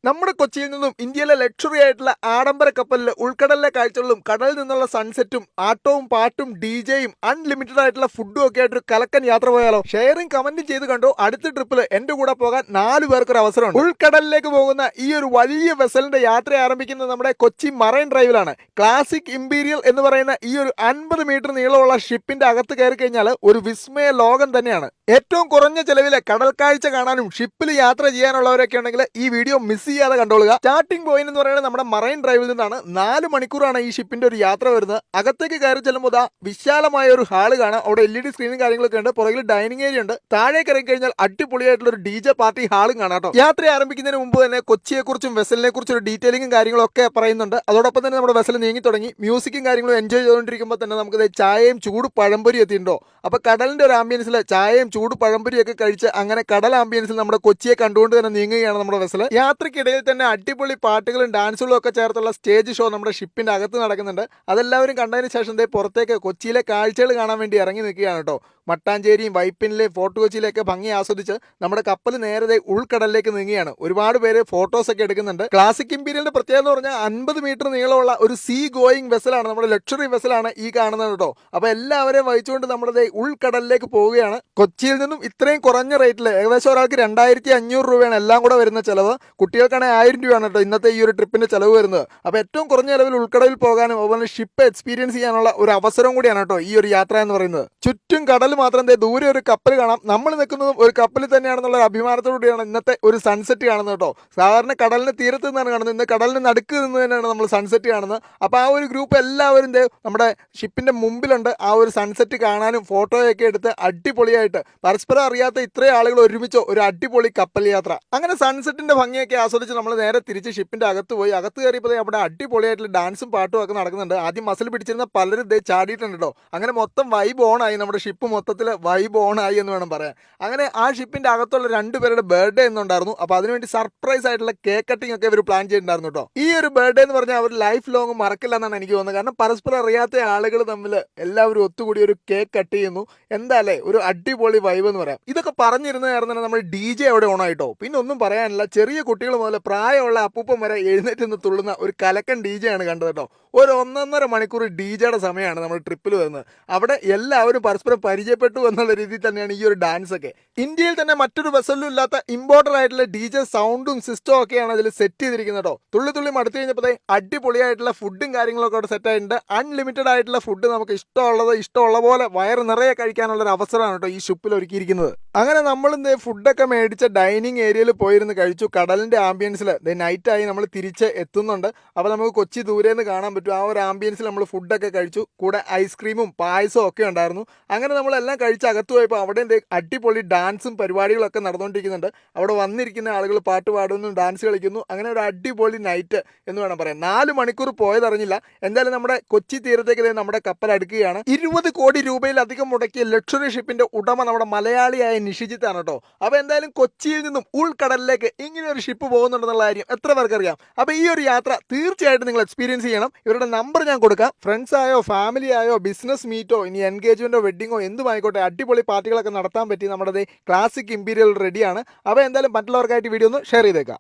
നമ്മുടെ കൊച്ചിയിൽ നിന്നും ഇന്ത്യയിലെ ലക്ഷറി ആയിട്ടുള്ള ആഡംബര കപ്പലിൽ ഉൾക്കടലിലെ കാഴ്ചകളും കടലിൽ നിന്നുള്ള സൺസെറ്റും ആട്ടവും പാട്ടും ഡിജെയും അൺലിമിറ്റഡ് ആയിട്ടുള്ള ഫുഡും ഒക്കെ ആയിട്ടൊരു കലക്കൻ യാത്ര പോയാലോ? ഷെയറിംഗ് കമന്റും ചെയ്ത് കണ്ടോ. അടുത്ത ട്രിപ്പിൽ എന്റെ കൂടെ പോകാൻ 4 പേർക്കൊരു അവസരമുണ്ട്. ഉൾക്കടലിലേക്ക് പോകുന്ന ഈ ഒരു വലിയ വെസലിന്റെ യാത്ര ആരംഭിക്കുന്നത് നമ്മുടെ കൊച്ചി മറൈൻ ഡ്രൈവിലാണ്. ക്ലാസിക് ഇമ്പീരിയൽ എന്ന് പറയുന്ന ഈ ഒരു 50 മീറ്റർ നീളമുള്ള ഷിപ്പിന്റെ അകത്ത് കയറി കഴിഞ്ഞാൽ ഒരു വിസ്മയ ലോകം തന്നെയാണ്. ഏറ്റവും കുറഞ്ഞ ചെലവിലെ കടൽ കാഴ്ച കാണാനും ഷിപ്പിൽ യാത്ര ചെയ്യാനുള്ളവരൊക്കെ ഉണ്ടെങ്കിൽ ഈ വീഡിയോ മിസ് ചെയ്യാതെ കണ്ടോളുക. സ്റ്റാർട്ടിംഗ് പോയിന്റ് എന്ന് പറയുന്നത് നമ്മുടെ മറൈൻ ഡ്രൈവിൽ നിന്നാണ്. 4 മണിക്കൂറാണ് ഈ ഷിപ്പിന്റെ ഒരു യാത്ര വരുന്നത്. അകത്തേക്ക് കയറി ചെല്ലുമ്പോൾ വിശാലമായ ഒരു ഹാള് കാണാം. അവിടെ LED സ്ക്രീനും കാര്യങ്ങളൊക്കെ ഉണ്ട്. പുറകിൽ ഡൈനിങ് ഏരിയ ഉണ്ട്. താഴേക്ക് ഇറങ്ങി കഴിഞ്ഞാൽ അടിപൊളിയായിട്ടുള്ള ഒരു DJ പാർട്ടി ഹാളും കാണാം കേട്ടോ. യാത്ര ആരംഭിക്കുന്നതിന് മുമ്പ് തന്നെ കൊച്ചിയെക്കുറിച്ചും വെസലിനെ കുറിച്ചും ഒരു ഡീറ്റെയിലിംഗും കാര്യങ്ങളും ഒക്കെ പറയുന്നുണ്ട്. അതോടൊപ്പം തന്നെ നമ്മുടെ വെസൽ നീങ്ങി തുടങ്ങി. മ്യൂസിക്കും കാര്യങ്ങളും എൻജോയ് ചെയ്തുകൊണ്ടിരിക്കുമ്പോൾ തന്നെ നമുക്ക് ചായയും ചൂട് പഴംപൊരി എത്തിയിട്ടുണ്ടോ. അപ്പൊ കടലിന്റെ ഒരു ആംബിയൻസിൽ ചായയും ചൂട് പഴംപൊരിയൊക്കെ കഴിച്ച് അങ്ങനെ കടൽ ആംബിയൻസിൽ നമ്മുടെ കൊച്ചിയെ കണ്ടുകൊണ്ട് തന്നെ നീങ്ങുകയാണ് നമ്മുടെ വെസൽ. യാത്രക്കിടയിൽ തന്നെ അടിപൊളി പാട്ടുകളും ഡാൻസുകളും ഒക്കെ ചേർത്തുള്ള സ്റ്റേജ് ഷോ നമ്മുടെ ഷിപ്പിന്റെ അകത്ത് നടക്കുന്നുണ്ട്. അതെല്ലാവരും കണ്ടതിന് ശേഷം പുറത്തേക്ക് കൊച്ചിയിലെ കാഴ്ചകൾ കാണാൻ വേണ്ടി ഇറങ്ങി നിൽക്കുകയാണ് കേട്ടോ. മട്ടാഞ്ചേരിയും വൈപ്പിനിലെയും ഫോർട്ട് കൊച്ചിയിലേക്ക് ഭംഗി ആസ്വദിച്ച് നമ്മുടെ കപ്പൽ നേരെ ഉൾക്കടലിലേക്ക് നീങ്ങുകയാണ്. ഒരുപാട് പേര് ഫോട്ടോസ് ഒക്കെ എടുക്കുന്നുണ്ട്. ക്ലാസിക് ഇമ്പീരിയലിന്റെ പ്രത്യേകത എന്ന് പറഞ്ഞാൽ 50 മീറ്റർ നീളമുള്ള ഒരു സീ ഗോയിങ് വെസലാണ്. നമ്മുടെ ലക്ഷറി വെസലാണ് ഈ കാണുന്നത് കേട്ടോ. അപ്പൊ എല്ലാവരെയും വഹിച്ചുകൊണ്ട് നമ്മുടെ ഉൾക്കടലിലേക്ക് പോവുകയാണ്. കൊച്ചിയിൽ നിന്നും ഇത്രയും കുറഞ്ഞ റേറ്റിൽ ഏകദേശം ഒരാൾക്ക് 2500 രൂപയാണ് എല്ലാം കൂടെ വരുന്ന ചെലവ്. കുട്ടികൾക്കാണെങ്കിൽ 1000 രൂപയാണ് കേട്ടോ ഇന്നത്തെ ഈ ഒരു ട്രിപ്പിന്റെ ചെലവ് വരുന്നത്. അപ്പൊ ഏറ്റവും കുറഞ്ഞ ചെലവിൽ ഉൾക്കടലിൽ പോകാനും അതുപോലെ ഷിപ്പ് എക്സ്പീരിയൻസ് ചെയ്യാനുള്ള ഒരു അവസരം കൂടിയാണ് കേട്ടോ ഈ ഒരു യാത്ര എന്ന് പറയുന്നത്. ചുറ്റും കടൽ മാത്രം ദൂരെ ഒരു കപ്പൽ കാണാം. നമ്മൾ നിൽക്കുന്നതും ഒരു കപ്പലിൽ തന്നെയാണെന്നുള്ള അഭിമാനത്തോടുകൂടിയാണ് ഇന്നത്തെ ഒരു സൺസെറ്റ് കാണുന്നത് കേട്ടോ. സാധാരണ കടലിന് തീരത്ത് നിന്നാണ് കാണുന്നത്. ഇന്ന് കടലിന് നടുക്ക് നിന്ന് തന്നെയാണ് നമ്മൾ സൺസെറ്റ് കാണുന്നത്. അപ്പോൾ ആ ഒരു ഗ്രൂപ്പ് എല്ലാവരും നമ്മുടെ ഷിപ്പിന്റെ മുമ്പിലുണ്ട്. ആ ഒരു സൺസെറ്റ് കാണാനും ഫോട്ടോയൊക്കെ എടുത്ത് അടിപൊളിയായിട്ട് പരസ്പരം അറിയാത്ത ഇത്രയും ആളുകൾ ഒരുമിച്ചോ ഒരു അടിപൊളി കപ്പൽ യാത്ര. അങ്ങനെ സൺസെറ്റിന്റെ ഭംഗിയൊക്കെ ആസ്വദിച്ച് നമ്മൾ നേരെ തിരിച്ച് ഷിപ്പിന്റെ അകത്ത് പോയി. അകത്ത് കയറിയപ്പോൾ അവിടെ അടിപൊളിയായിട്ടുള്ള ഡാൻസും പാട്ടും ഒക്കെ നടക്കുന്നുണ്ട്. ആദ്യം മസിൽ പിടിച്ചിരുന്ന പലരും ചാടിയിട്ടുണ്ട് കേട്ടോ. അങ്ങനെ മൊത്തം വൈബ് ഓണായി. നമ്മുടെ ഷിപ്പ് മൊത്തത്തിൽ വൈബ് ഓണായി എന്ന് വേണം പറയാൻ. അങ്ങനെ ആ ഷിപ്പിന്റെ അകത്തുള്ള 2 പേരുടെ ബർത്ത്ഡേ എന്നുണ്ടായിരുന്നു. അപ്പൊ അതിനുവേണ്ടി സർപ്രൈസ് ആയിട്ടുള്ള കേക്ക് കട്ടിംഗ് ഒക്കെ ഇവർ പ്ലാൻ ചെയ്തിട്ടുണ്ടായിരുന്നു കേട്ടോ. ഈ ഒരു ബർത്ത്ഡേ എന്ന് പറഞ്ഞാൽ അവർ ലൈഫ് ലോങ് മറക്കില്ല എന്നാണ് എനിക്ക് തോന്നുന്നത്. കാരണം പരസ്പരം അറിയാത്ത ആളുകൾ തമ്മിൽ എല്ലാവരും ഒത്തുകൂടി ഒരു കേക്ക് കട്ട് ചെയ്യുന്നു. എന്തായാലേ ഒരു അടിപൊളി വൈബ് എന്ന് പറയാം. ഇതൊക്കെ പറഞ്ഞിരുന്നതായിരുന്നു തന്നെ നമ്മൾ DJ അവിടെ ഓണായിട്ടോ. പിന്നെ ഒന്നും പറയാനില്ല. ചെറിയ കുട്ടികൾ മുതൽ പ്രായമുള്ള അപ്പൂപ്പൻ വരെ എഴുന്നേറ്റ് നിന്ന് തുള്ളുന്ന ഒരു കലക്കൻ DJ ആണ് കണ്ടത് കേട്ടോ. ഒരു 1.5 മണിക്കൂർ DJയുടെ സമയമാണ് നമ്മൾ ട്രിപ്പിൽ വരുന്നത്. അവിടെ എല്ലാവരും പരസ്പരം പരിചയപ്പെട്ടു എന്നുള്ള രീതിയിൽ തന്നെയാണ് ഈ ഒരു ഡാൻസ് ഒക്കെ. ഇന്ത്യയിൽ തന്നെ മറ്റൊരു വെസലിലും ഇല്ലാത്ത ഇമ്പോർട്ടൻ്റ് ആയിട്ടുള്ള DJ സൗണ്ടും സിസ്റ്റവും ഒക്കെയാണ് അതിൽ സെറ്റ് ചെയ്തിരിക്കുന്നത് കേട്ടോ. തുള്ളി മടുത്തു കഴിഞ്ഞപ്പോൾ അടിപൊളിയായിട്ടുള്ള ഫുഡും കാര്യങ്ങളൊക്കെ അവിടെ സെറ്റ് ആയിട്ടുണ്ട്. അൺലിമിറ്റഡ് ആയിട്ടുള്ള ഫുഡ് നമുക്ക് ഇഷ്ടമുള്ള പോലെ വയറ് നിറയെ കഴിക്കാനുള്ള ഒരു അവസരമാണ് കേട്ടോ ഈ ഷിപ്പിൽ ഒരുക്കിയിരിക്കുന്നത്. അങ്ങനെ നമ്മൾ ഫുഡൊക്കെ മേടിച്ച ഡൈനിങ് ഏരിയയിൽ പോയിരുന്ന് കഴിച്ചു. കടലിന്റെ ആംബിയൻസിൽ നൈറ്റായി നമ്മൾ തിരിച്ച് എത്തുന്നുണ്ട്. അപ്പോൾ നമുക്ക് കൊച്ചി ദൂരെ നിന്ന് കാണാൻ പറ്റും. ആ ഒരു ആംബിയൻസിൽ നമ്മൾ ഫുഡൊക്കെ കഴിച്ചു. കൂടെ ഐസ്ക്രീമും പായസവും ഒക്കെ ഉണ്ടായിരുന്നു. അങ്ങനെ നമ്മളെല്ലാം കഴിച്ച് അകത്ത് പോയപ്പോൾ അവിടെ അടിപൊളി ഡാൻസും പരിപാടികളൊക്കെ നടന്നുകൊണ്ടിരിക്കുന്നുണ്ട്. അവിടെ വന്നിരിക്കുന്ന ആളുകൾ പാട്ട് പാടുന്നു, ഡാൻസ് കളിക്കുന്നു. അങ്ങനെ ഒരു അടിപൊളി നൈറ്റ് എന്ന് വേണം പറയാം. 4 മണിക്കൂർ പോയതറിഞ്ഞില്ല. എന്തായാലും നമ്മുടെ കൊച്ചി തീരത്തേക്ക് നമ്മുടെ കപ്പൽ അടുക്കുകയാണ്. 20 കോടി രൂപയിലധികം മുടക്കിയ ലക്ഷറി ഷിപ്പിന്റെ ഉടമ നമ്മുടെ മലയാളിയായ നിഷിജിത്ത് ആണ് കേട്ടോ. അപ്പോൾ എന്തായാലും കൊച്ചിയിൽ നിന്നും ഉൾക്കടലിലേക്ക് ഇങ്ങനെ ഒരു ഷിപ്പ് പോകുന്നുണ്ടെന്നുള്ള കാര്യം എത്ര പേർക്ക് അറിയാം? അപ്പോൾ ഈ ഒരു യാത്ര തീർച്ചയായിട്ടും നിങ്ങൾ എക്സ്പീരിയൻസ് ചെയ്യണം. ഇവരുടെ നമ്പർ ഞാൻ കൊടുക്കാം. ഫ്രണ്ട്സ് ആയോ ഫാമിലി ആയോ ബിസിനസ് മീറ്റോ ഇനി എൻഗേജ്മെന്റോ വെഡിങ്ങോ എന്തുമായിക്കോട്ടെ അടിപൊളി പാർട്ടികളൊക്കെ നടത്താൻ പറ്റി നമ്മുടെ ക്ലാസിക് ഇമ്പീരിയൽ റെഡിയാണ്. അപ്പോൾ എന്തായാലും മറ്റുള്ളവർക്കായിട്ട് വീഡിയോ ഒന്ന് ഷെയർ ചെയ്തേക്കാം.